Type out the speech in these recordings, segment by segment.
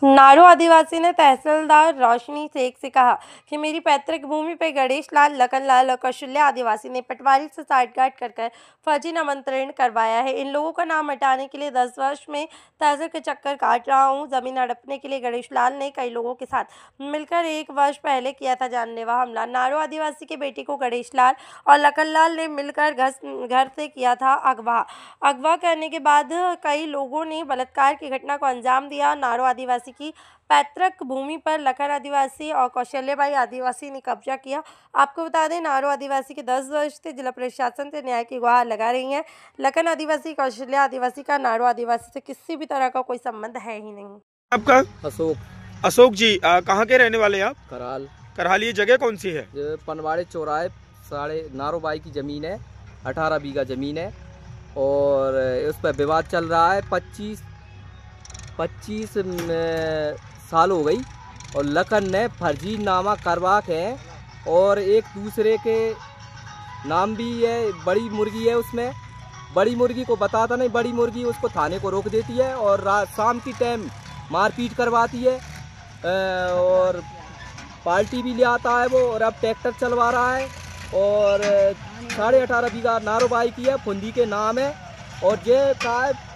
नारो आदिवासी ने तहसीलदार रोशनी शेख से कहा कि मेरी पैतृक भूमि पर गणेश लाल, लखन लाल और कौशल्या आदिवासी ने पटवारी से साठगांठ कर फर्जी नामांतरण करवाया है। इन लोगों का नाम हटाने के लिए 10 वर्ष में तहसील के चक्कर काट रहा हूं। जमीन हड़पने के लिए गणेश लाल ने कई लोगों के साथ मिलकर 1 वर्ष पहले किया था जानलेवा हमला। नारो आदिवासी के बेटे को गणेश लाल और लखन लाल ने मिलकर घर से किया था अगवा करने के बाद कई लोगों ने बलात्कार की घटना को अंजाम दिया। नारो आदिवासी की पैतृक भूमि पर लखन आदिवासी और कौशल्याबाई आदिवासी ने कब्जा किया। आपको बता दें, नारो आदिवासी के 10 वर्ष से जिला प्रशासन से न्याय की गुहार लगा रही हैं। लखन आदिवासी, कौशल्या आदिवासी का नारो आदिवासी से किसी भी तरह का कोई संबंध है ही नहीं। आपका? अशोक जी, कहाँ के रहने वाले हैं आप? कराल। ये जगह कौन सी है? पनवाड़े चौराहे साढ़े नारोबाई की जमीन है, 18 बीघा जमीन है और उस पर विवाद चल रहा है। 25 साल हो गई और लखन ने फर्जी नामा करवा के और एक दूसरे के नाम भी है। बड़ी मुर्गी है, उसमें बड़ी मुर्गी को बताता नहीं, बड़ी मुर्गी उसको थाने को रोक देती है और शाम की टाइम मारपीट करवाती है और पार्टी भी ले आता है वो। और अब ट्रैक्टर चलवा रहा है और 18.5 बीघा नारोबाई की है, फुंदी के नाम है और ये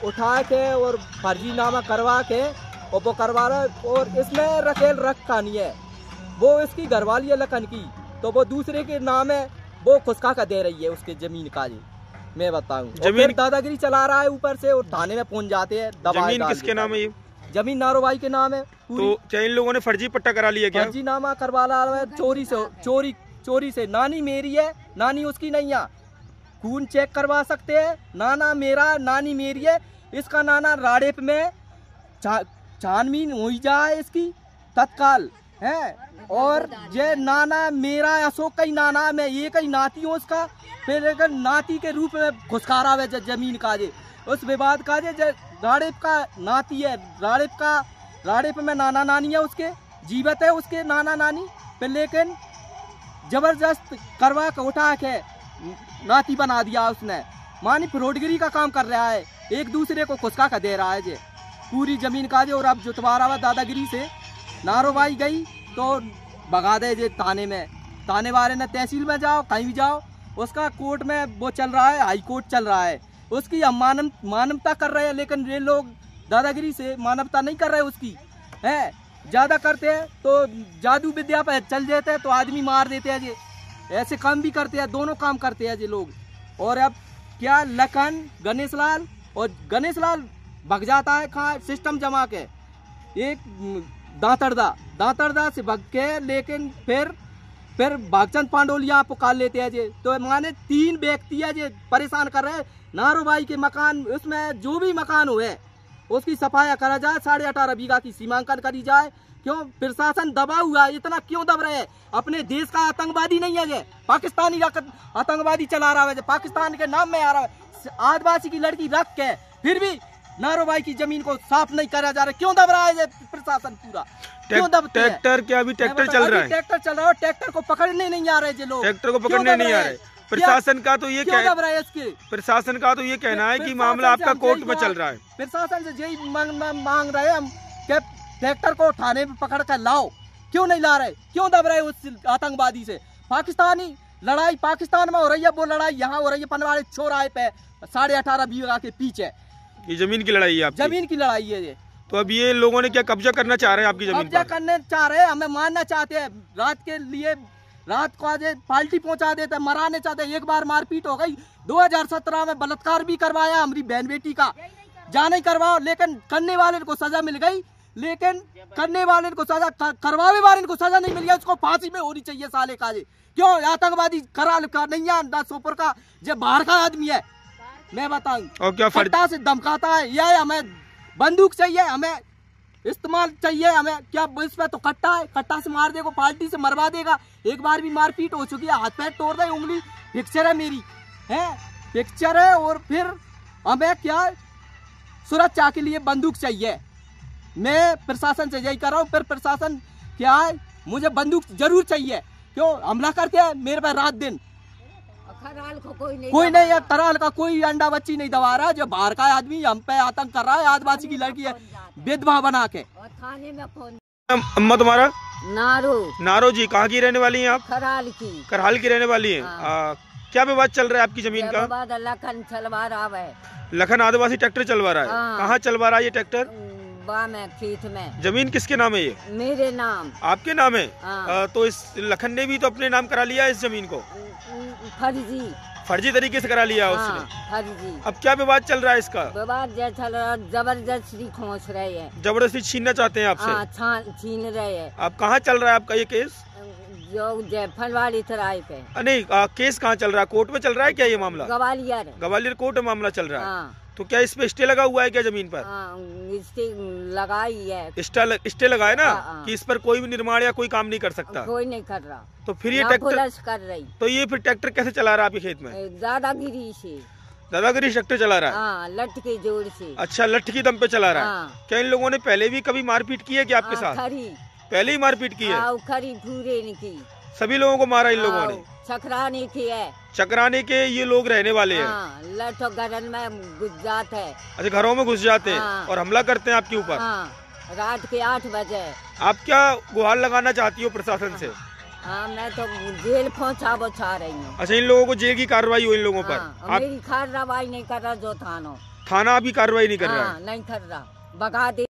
उठा के और फर्जी नामा करवा के और वो करवा रहा है। और इसमें रखेल रख कहानी है, वो इसकी घरवाली है लखन की, तो वो दूसरे के नाम है, वो खुशका का दे रही है उसके जमीन का। जी मैं बताऊं, जमीन दादागिरी चला रहा है ऊपर से और थाने में पहुंच जाते हैं। जमीन किसके नाम है? ये जमीन नारोबाई के नाम है। तो क्या इन लोगों ने फर्जी पट्टा करा लिया? क्या फर्जी नामा करवा रहा है? चोरी से। नानी मेरी है, नानी उसकी नहीं है। खून चेक करवा सकते हैं, नाना मेरा, नानी मेरी है। इसका नाना राडेप में छानबीन हो जाए इसकी तत्काल है। और ये नाना मेरा अशोक का ही नाना, मैं ये कहीं नाती हूँ उसका। फिर नाती के रूप में घुसकारा है जमीन का जे उस विवाद का जे राडेप का नाती है। राडेप में नाना नानी है उसके, जीवित है उसके नाना नानी पे, लेकिन जबरदस्त करवा के उठा के नाती बना दिया उसने। मानी फ्रॉडगिरी का काम कर रहा है, एक दूसरे को खुशका का दे रहा है जे पूरी जमीन का जे। और अब जुतवा रहा दादागिरी से। नारोबाई गई तो भगा दे जे थाने में, थाने वाले ने तहसील में जाओ, कहीं भी जाओ, उसका कोर्ट में वो चल रहा है, हाई कोर्ट चल रहा है। उसकी हम मानवता कर रहे हैं, लेकिन ये लोग दादागिरी से मानवता नहीं कर रहे उसकी है। ज्यादा करते हैं तो जादू विद्या पर चल जाते हैं तो आदमी मार देते हैं जी। ऐसे काम भी करते हैं, दोनों काम करते हैं जी लोग। और अब क्या लखन गणेश लाल भग जाता है कहाँ? सिस्टम जमा के एक दातरदा से भग के, लेकिन फिर भागचंद पांडोलिया पुकार लेते हैं जी। तो माने 3 व्यक्ति है जी परेशान कर रहे हैं। नारोबाई के मकान, उसमें जो भी मकान हुए उसकी सफाई करा जाए, 18.5 बीघा की सीमांकन करी जाए। क्यों प्रशासन दबा हुआ है? इतना क्यों दब रहे हैं? अपने देश का आतंकवादी नहीं है, पाकिस्तानी आतंकवादी चला रहा है, पाकिस्तान के नाम में आ रहा है। आदिवासी की लड़की रख के फिर भी नारोबाई की जमीन को साफ नहीं करा जा रहा। क्यों दब रहा है प्रशासन पूरा? क्यों दबते हैं? ट्रैक्टर क्या अभी ट्रैक्टर चल रहा है? ट्रैक्टर चल रहा है, ट्रैक्टर को पकड़ने नहीं आ रहे जी लोग। ट्रैक्टर को पकड़ने नहीं आ रहे। प्रशासन का तो ये प्रशासन का तो ये कहना है कि मामला आपका कोर्ट में चल रहा है। प्रशासन से यही मांग रहे हैं हम कि ट्रैक्टर को थाने में पकड़ कर लाओ। क्यों नहीं ला रहे? क्यों दब रहे उस आतंकवादी से? पाकिस्तानी लड़ाई पाकिस्तान में हो रही है, वो लड़ाई यहाँ हो रही है पनवाड़े चौराहे पे 18.5 बीघा के पीछे। ये जमीन की लड़ाई है आपकी? जमीन की लड़ाई है ये। तो अब ये लोगों ने क्या कब्जा करना चाह रहे हैं आपकी जमीन? कब्जा करने चाह रहे हैं, हमें मारना चाहते हैं। रात को आज पार्टी पहुंचा देते, मराने चाहते हैं। एक बार मारपीट हो गई, 2017 में बलात्कार भी करवाया हमारी बहन बेटी का, जाने करवाओ, लेकिन करने वाले को सजा मिल गई। लेकिन करने वाले को सजा, करवावे वाले को सजा नहीं मिल गया, उसको फांसी में होनी चाहिए साले का। क्यों? आतंकवादी कराल का नहीं है, सोपुर का, जो बाहर का आदमी है। मैं बताऊं, और क्या फट्टा से धमकाता है। यह हमें बंदूक चाहिए, हमें इस्तेमाल चाहिए, हमें क्या इस पे तो कट्टा है, कट्टा से मार देगा, पार्टी से मरवा देगा। एक बार भी मारपीट हो चुकी है, हाथ पैर तोड़ दे, उंगली पिक्चर है मेरी है, पिक्चर है। और फिर हमें क्या सुरक्षा के लिए बंदूक चाहिए। मैं प्रशासन से यही कर रहा हूँ। फिर प्रशासन क्या है, मुझे बंदूक जरूर चाहिए। क्यों? हमला करते हैं मेरे पे रात दिन। खराल को कोई नहीं है, तराल का कोई अंडा बच्ची नहीं दबा रहा। जो बाहर का आदमी हम पे आतंक कर रहा है, आदिवासी की लड़की है विधवा बना के। और थाने में फोन। अम्मा तुम्हारा नारो जी, कहाँ की रहने वाली हैं आप? खराल की। करहाल की रहने वाली हैं। क्या विवाद चल रहा है आपकी जमीन का? विवाद लखन चलवा रहा है। लखन आदिवासी ट्रैक्टर चलवा रहा है। कहाँ चलवा रहा है ये ट्रैक्टर? में खेत में। जमीन किसके नाम है ये? मेरे नाम। आपके नाम है? तो इस लखन ने भी तो अपने नाम करा लिया इस जमीन को? फर्जी तरीके से करा लिया उसने। फर्जी। अब क्या विवाद चल रहा है इसका? विवाद चल रहा, जबरदस्ती खोस रहे हैं। जबरदस्ती छीनना चाहते हैं आपसे? छीन रहे हैं। अब कहाँ चल रहा है आपका ये केस? जो जयफल वाली तराई पे। नहीं, केस कहाँ चल रहा है? कोर्ट में चल रहा है क्या ये मामला? ग्वालियर कोर्ट में मामला चल रहा है। तो क्या इस पे स्टे लगा हुआ है क्या जमीन पर? स्टे लगाई है। स्टे लगा है ना कि इस पर कोई भी निर्माण या कोई काम नहीं कर सकता? कोई नहीं कर रहा। तो फिर ये ट्रैक्टर कर रही। तो ये फिर ट्रैक्टर कैसे चला रहा है आपके खेत में? दादागिरी से। दादागिरी ट्रैक्टर चला रहा है? लठ के जोड़ से। अच्छा, लठ की दम पे चला रहा है। क्या इन लोगों ने पहले भी कभी मारपीट की है क्या आपके साथ? पहले ही मारपीट की है? खरी पूरे ने की। सभी लोगों को मारा इन लोगों ने? चकराने की है। चकराने के ये लोग रहने वाले हैं? लठ घरन में घुस जाते हैं। अच्छा, घरों में घुस जाते हैं और हमला करते हैं आपके ऊपर? रात के 8 बजे। आप क्या गुहार लगाना चाहती हो प्रशासन से? मैं तो जेल पहुंचा रही हूँ। अच्छा, इन लोगों को जेल की कार्रवाई हो इन लोगों पर? मेरी कार्रवाई नहीं कर रहा जो थाना अभी कार्रवाई नहीं कर रहा? नहीं कर रहा, भगा दे।